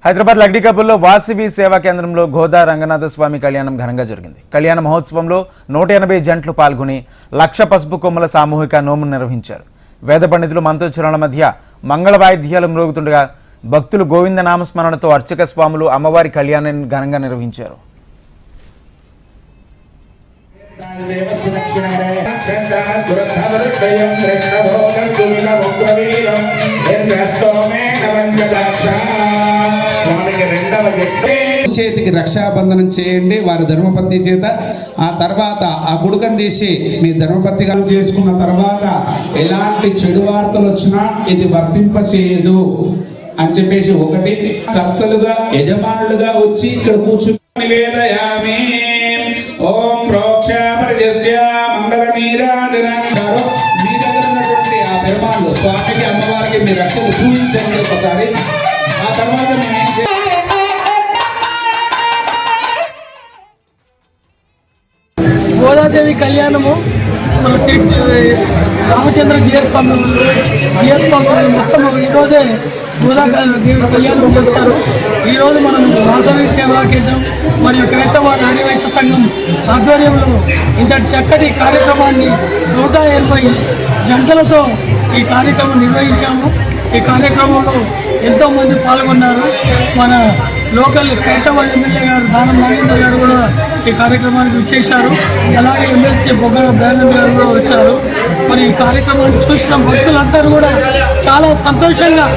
హైదరాబాద్ లగ్డికపుల్లో వాసవి సేవా కేంద్రంలో గోదా రంగనాథ స్వామి కళ్యాణం ఘనంగా జరిగింది. కళ్యాణ మహోత్సవంలో 180 జంటలు పాల్గొని లక్ష పసుపు కొమ్మల సామూహిక నోమును నిర్వహించారు. వేద పండితులు మంత్రోచ్చరణల మధ్య మంగళ వాయిద్యాలు మ్రోగుతుండగా భక్తులు గోవింద నామస్మరణతో అర్చక స్వాములు అమ్మవారి కళ్యాణాన్ని ఘనంగా నిర్వహించారు. చేతికి రక్షాబంధనం చేయండి వారి ధర్మపత్ని చేత. ఆ తర్వాత ఆ గుడుకం తీసి మీ ధర్మపత్నిగా చేసుకున్న తర్వాత ఎలాంటి చెడు వార్తలు వచ్చినా ఇది వర్తింప చేయదు అని చెప్పేసి ఒకటి కర్తలుగా యజమానులుగా వచ్చి ఇక్కడ కూర్చుని వేదయామి ఓం ప్రోక్షాపరిజస్య మంగళ నీరాజనంగారు మీ దగ్గర ఉన్నటువంటి ఆ పెరుమాళ్ళు స్వామికి అమ్మవారికి మీ రక్షణ చూపించండి ఒకసారి. ఆ తర్వాత మేము ఏం చేయాలి? గోదాదేవి కళ్యాణము మన రామచంద్ర జియర్ స్వామి మొత్తం ఈరోజే గోదాదేవి కళ్యాణం చేస్తారు. ఈరోజు మనం వాసవి సేవా కేంద్రం మరియు కైతవాద ఆర్యవైశ్య సంఘం ఆధ్వర్యంలో ఇంతటి చక్కటి కార్యక్రమాన్ని 180 జంటలతో ఈ కార్యక్రమం నిర్వహించాము. ఈ కార్యక్రమంలో ఎంతోమంది పాల్గొన్నారు. మన లోకల్ ఖైరతాబాద్ ఎమ్మెల్యే గారు దానం నాగేంద్ర గారు కూడా ఈ కార్యక్రమానికి వచ్చేశారు. అలాగే ఎమ్మెల్సీ బొగ్గర దయానంద్ గారు కూడా వచ్చారు. మరి ఈ కార్యక్రమాన్ని చూసిన భక్తులందరూ కూడా చాలా సంతోషంగా